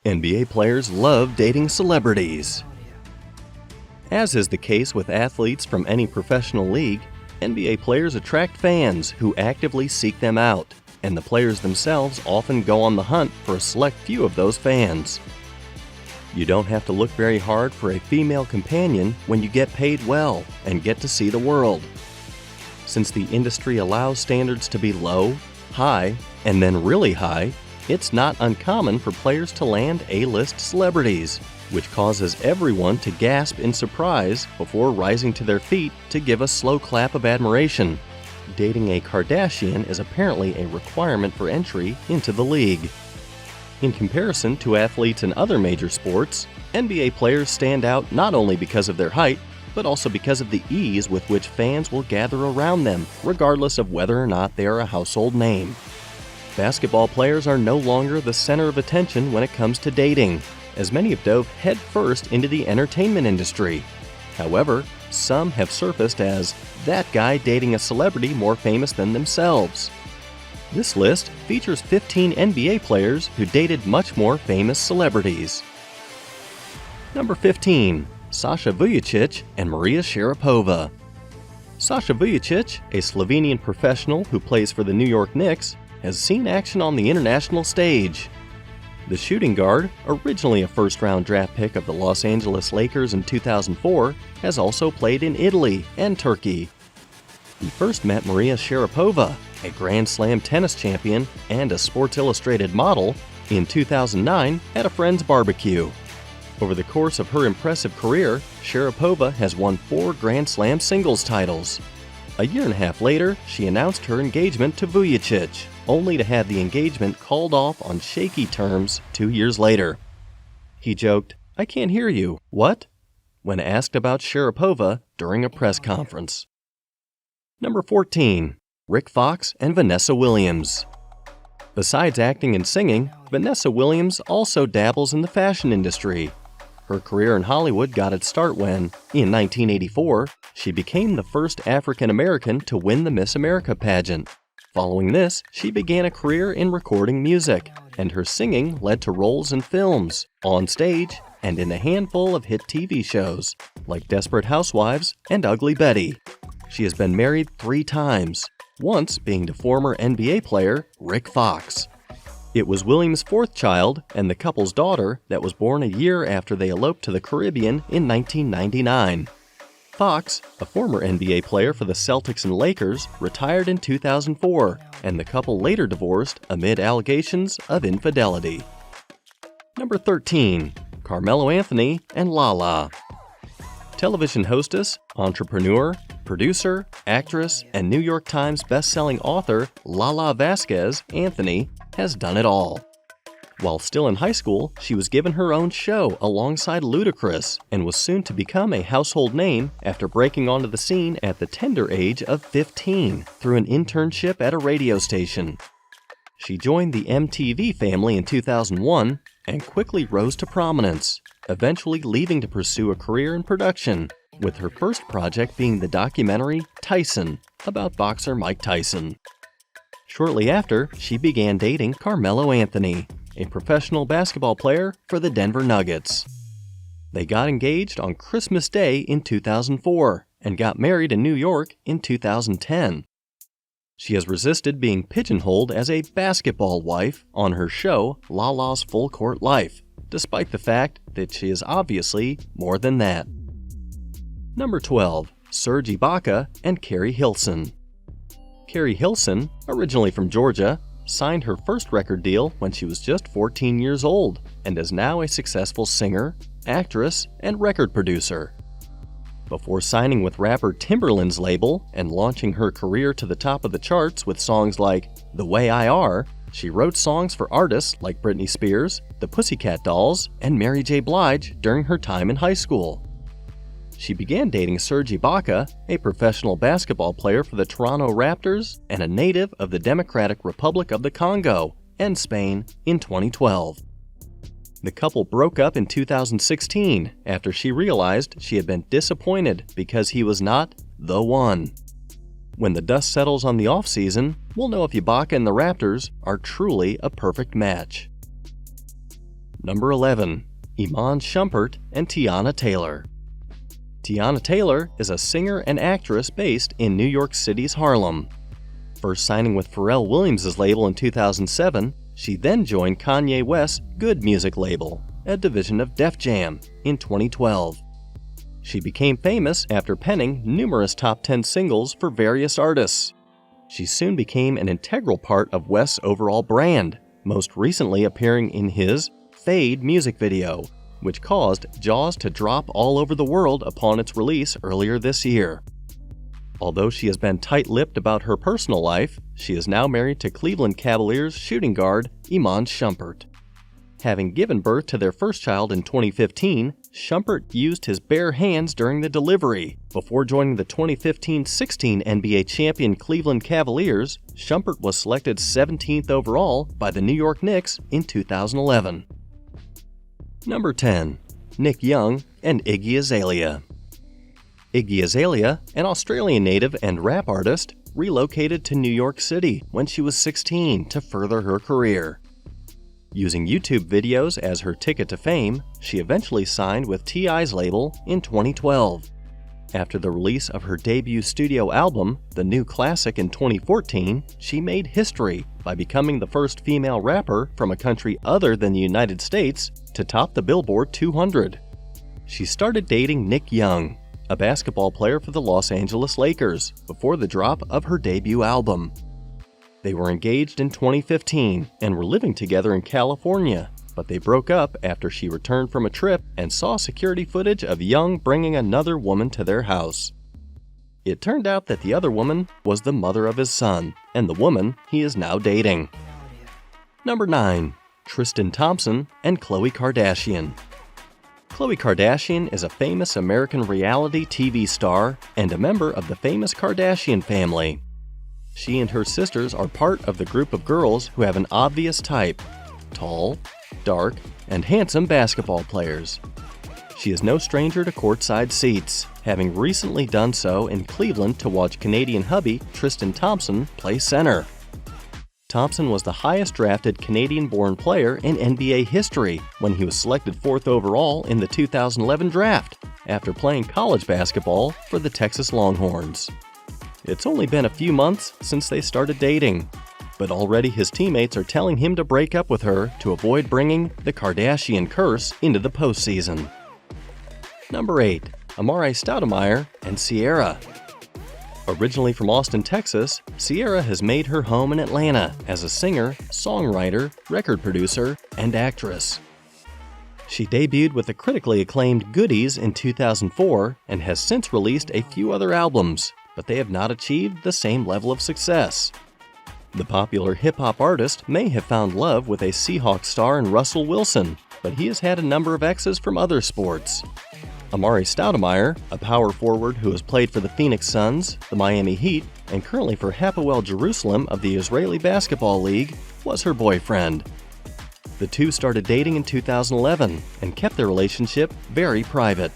NBA players love dating celebrities. As is the case with athletes from any professional league, NBA players attract fans who actively seek them out, and the players themselves often go on the hunt for a select few of those fans. You don't have to look very hard for a female companion when you get paid well and get to see the world. Since the industry allows standards to be low, high, and then really high, it's not uncommon for players to land A-list celebrities, which causes everyone to gasp in surprise before rising to their feet to give a slow clap of admiration. Dating a Kardashian is apparently a requirement for entry into the league. In comparison to athletes in other major sports, NBA players stand out not only because of their height, but also because of the ease with which fans will gather around them, regardless of whether or not they are a household name. Basketball players are no longer the center of attention when it comes to dating, as many have dove headfirst into the entertainment industry. However, some have surfaced as that guy dating a celebrity more famous than themselves. This list features 15 NBA players who dated much more famous celebrities. Number 15. Sasha Vujacic and Maria Sharapova. Sasha Vujacic, a Slovenian professional who plays for the New York Knicks, has seen action on the international stage. The shooting guard, originally a first-round draft pick of the Los Angeles Lakers in 2004, has also played in Italy and Turkey. He first met Maria Sharapova, a Grand Slam tennis champion and a Sports Illustrated model, in 2009 at a friend's barbecue. Over the course of her impressive career, Sharapova has won 4 Grand Slam singles titles. A year and a half later, she announced her engagement to Vujacic, only to have the engagement called off on shaky terms 2 years later. He joked, "I can't hear you, what?" when asked about Sharapova during a press conference. Number 14. Rick Fox and Vanessa Williams. Besides acting and singing, Vanessa Williams also dabbles in the fashion industry. Her career in Hollywood got its start when, in 1984, she became the first African American to win the Miss America pageant. Following this, she began a career in recording music, and her singing led to roles in films, on stage, and in a handful of hit TV shows, like Desperate Housewives and Ugly Betty. She has been married 3 times, once being to former NBA player Rick Fox. It was Williams' 4th child and the couple's daughter that was born a year after they eloped to the Caribbean in 1999. Fox, a former NBA player for the Celtics and Lakers, retired in 2004, and the couple later divorced amid allegations of infidelity. Number 13. Carmelo Anthony and Lala. Television hostess, entrepreneur, producer, actress, and New York Times best-selling author Lala Vasquez Anthony has done it all. While still in high school, she was given her own show alongside Ludacris and was soon to become a household name after breaking onto the scene at the tender age of 15 through an internship at a radio station. She joined the MTV family in 2001 and quickly rose to prominence, eventually leaving to pursue a career in production, with her first project being the documentary Tyson, about boxer Mike Tyson. Shortly after, she began dating Carmelo Anthony, a professional basketball player for the Denver Nuggets. They got engaged on Christmas Day in 2004 and got married in New York in 2010. She has resisted being pigeonholed as a basketball wife on her show Lala's Full Court Life, despite the fact that she is obviously more than that. Number 12. Serge Ibaka and Keri Hilson. Keri Hilson, originally from Georgia, signed her first record deal when she was just 14 years old and is now a successful singer, actress, and record producer. Before signing with rapper Timbaland's label and launching her career to the top of the charts with songs like The Way I Are, she wrote songs for artists like Britney Spears, the Pussycat Dolls, and Mary J. Blige during her time in high school. She began dating Serge Ibaka, a professional basketball player for the Toronto Raptors and a native of the Democratic Republic of the Congo and Spain, in 2012. The couple broke up in 2016 after she realized she had been disappointed because he was not the one. When the dust settles on the offseason, we'll know if Ibaka and the Raptors are truly a perfect match. Number 11. Iman Shumpert and Teyana Taylor. Teyana Taylor is a singer and actress based in New York City's Harlem. First signing with Pharrell Williams' label in 2007, she then joined Kanye West's Good Music label, a division of Def Jam, in 2012. She became famous after penning numerous top 10 singles for various artists. She soon became an integral part of West's overall brand, most recently appearing in his Fade music video, which caused jaws to drop all over the world upon its release earlier this year. Although she has been tight-lipped about her personal life, she is now married to Cleveland Cavaliers shooting guard Iman Shumpert. Having given birth to their first child in 2015, Shumpert used his bare hands during the delivery. Before joining the 2015-16 NBA champion Cleveland Cavaliers, Shumpert was selected 17th overall by the New York Knicks in 2011. Number 10. Nick Young and Iggy Azalea. Iggy Azalea, an Australian native and rap artist, relocated to New York City when she was 16 to further her career. Using YouTube videos as her ticket to fame, she eventually signed with T.I.'s label in 2012. After the release of her debut studio album, The New Classic, in 2014, she made history by becoming the first female rapper from a country other than the United States to top the Billboard 200. She started dating Nick Young, a basketball player for the Los Angeles Lakers, before the drop of her debut album. They were engaged in 2015 and were living together in California, but they broke up after she returned from a trip and saw security footage of Young bringing another woman to their house. It turned out that the other woman was the mother of his son, and the woman he is now dating. Number 9. Tristan Thompson and Khloe Kardashian. Khloe Kardashian is a famous American reality TV star and a member of the famous Kardashian family. She and her sisters are part of the group of girls who have an obvious type: tall, dark, and handsome basketball players. She is no stranger to courtside seats, having recently done so in Cleveland to watch Canadian hubby Tristan Thompson play center. Thompson was the highest drafted Canadian-born player in NBA history when he was selected 4th overall in the 2011 draft after playing college basketball for the Texas Longhorns. It's only been a few months since they started dating, but already his teammates are telling him to break up with her to avoid bringing the Kardashian curse into the postseason. Number 8. Amar'e Stoudemire and Ciara. Originally from Austin, Texas, Ciara has made her home in Atlanta as a singer, songwriter, record producer, and actress. She debuted with the critically acclaimed Goodies in 2004 and has since released a few other albums, but they have not achieved the same level of success. The popular hip-hop artist may have found love with a Seahawks star in Russell Wilson, but he has had a number of exes from other sports. Amar'e Stoudemire, a power forward who has played for the Phoenix Suns, the Miami Heat, and currently for Hapoel Jerusalem of the Israeli Basketball League, was her boyfriend. The two started dating in 2011 and kept their relationship very private.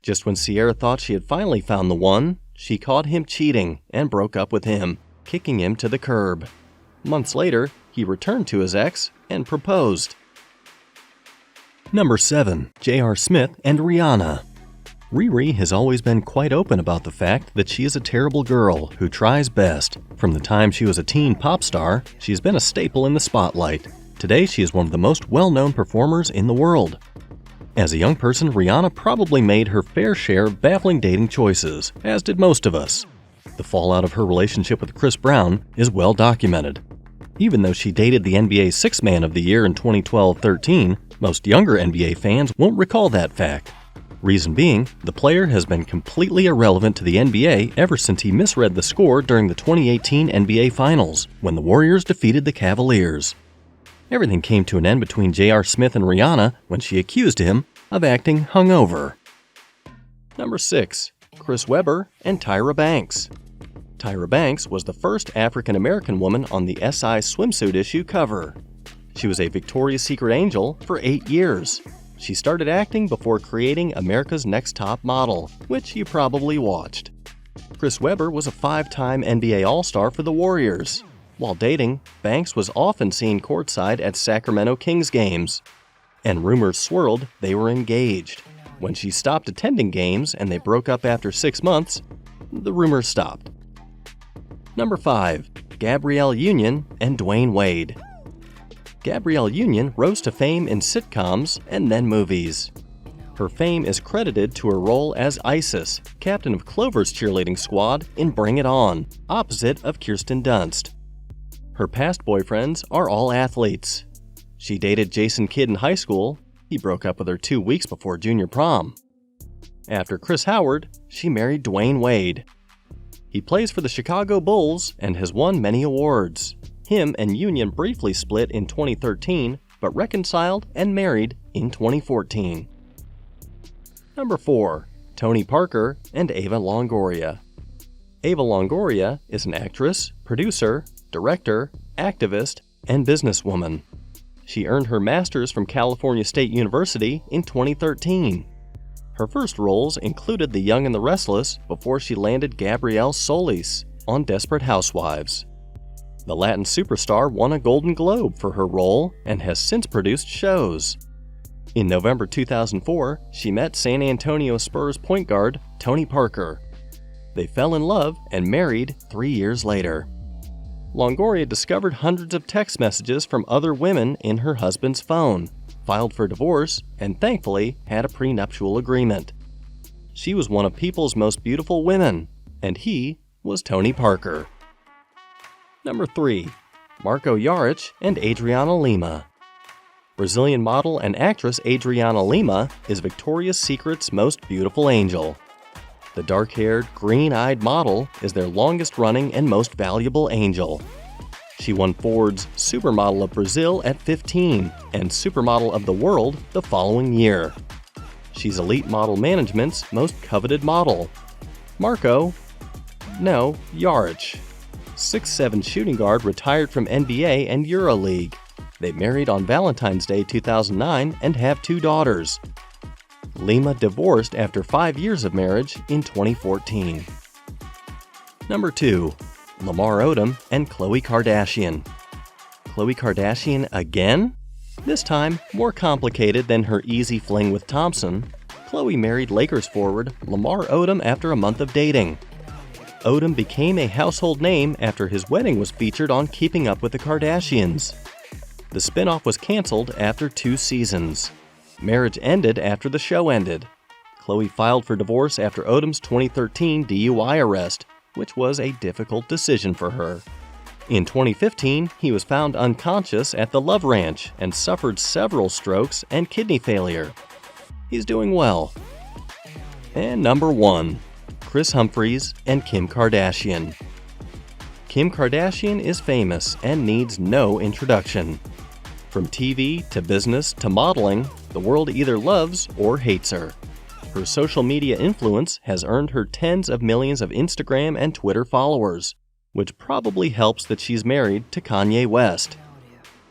Just when Ciara thought she had finally found the one, she caught him cheating and broke up with him, kicking him to the curb. Months later, he returned to his ex and proposed. Number 7. J.R. Smith and Rihanna. Riri has always been quite open about the fact that she is a terrible girl who tries best. From the time she was a teen pop star, she has been a staple in the spotlight. Today, she is one of the most well-known performers in the world. As a young person, Rihanna probably made her fair share of baffling dating choices, as did most of us. The fallout of her relationship with Chris Brown is well documented. Even though she dated the NBA Sixth Man of the Year in 2012-13, most younger NBA fans won't recall that fact. Reason being, the player has been completely irrelevant to the NBA ever since he misread the score during the 2018 NBA Finals, when the Warriors defeated the Cavaliers. Everything came to an end between J.R. Smith and Rihanna when she accused him of acting hungover. Number 6. Chris Webber and Tyra Banks. Tyra Banks was the first African-American woman on the SI swimsuit issue cover. She was a Victoria's Secret angel for 8 years. She started acting before creating America's Next Top Model, which you probably watched. Chris Webber was a 5-time NBA All-Star for the Warriors. While dating, Banks was often seen courtside at Sacramento Kings games. and rumors swirled they were engaged. When she stopped attending games and they broke up after 6 months, the rumors stopped. Number 5. Gabrielle Union and Dwyane Wade. Gabrielle Union rose to fame in sitcoms and then movies. Her fame is credited to her role as Isis, captain of Clover's cheerleading squad in Bring It On, opposite of Kirsten Dunst. Her past boyfriends are all athletes. She dated Jason Kidd in high school. He broke up with her 2 weeks before junior prom. After Chris Howard, she married Dwyane Wade. He plays for the Chicago Bulls and has won many awards. Him and Union briefly split in 2013, but reconciled and married in 2014. Number 4. Tony Parker and Eva Longoria. Eva Longoria is an actress, producer, director, activist, and businesswoman. She earned her master's from California State University in 2013. Her first roles included The Young and the Restless before she landed Gabrielle Solis on Desperate Housewives. The Latin superstar won a Golden Globe for her role and has since produced shows. In November 2004, she met San Antonio Spurs point guard Tony Parker. They fell in love and married 3 years later. Longoria discovered hundreds of text messages from other women in her husband's phone, filed for divorce, and thankfully had a prenuptial agreement. She was one of People's most beautiful women, and he was Tony Parker. Number 3. Marko Jaric and Adriana Lima. Brazilian model and actress Adriana Lima is Victoria's Secret's most beautiful angel. The dark-haired, green-eyed model is their longest-running and most valuable angel. She won Ford's Supermodel of Brazil at 15 and Supermodel of the World the following year. She's Elite Model Management's most coveted model. Jaric, 6'7" shooting guard retired from NBA and EuroLeague. They married on Valentine's Day 2009 and have 2 daughters. Lima divorced after 5 years of marriage in 2014. Number 2. Lamar Odom and Khloe Kardashian. Khloe Kardashian again? This time, more complicated than her easy fling with Thompson, Khloe married Lakers forward Lamar Odom after a month of dating. Odom became a household name after his wedding was featured on Keeping Up with the Kardashians. The spinoff was canceled after 2 seasons. Marriage ended after the show ended. Khloe filed for divorce after Odom's 2013 DUI arrest, which was a difficult decision for her. In 2015, he was found unconscious at the Love Ranch and suffered several strokes and kidney failure. He's doing well. And number 1. Kris Humphries and Kim Kardashian. Kim Kardashian is famous and needs no introduction. From TV to business to modeling, the world either loves or hates her. Her social media influence has earned her tens of millions of Instagram and Twitter followers, which probably helps that she's married to Kanye West.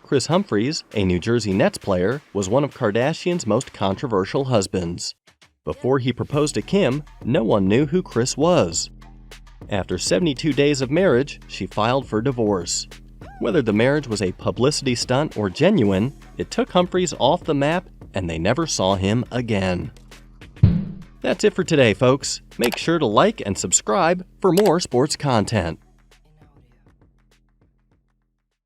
Kris Humphries, a New Jersey Nets player, was one of Kardashian's most controversial husbands. Before he proposed to Kim, no one knew who Kris was. After 72 days of marriage, she filed for divorce. Whether the marriage was a publicity stunt or genuine, it took Humphries off the map and they never saw him again. That's it for today, folks. Make sure to like and subscribe for more sports content.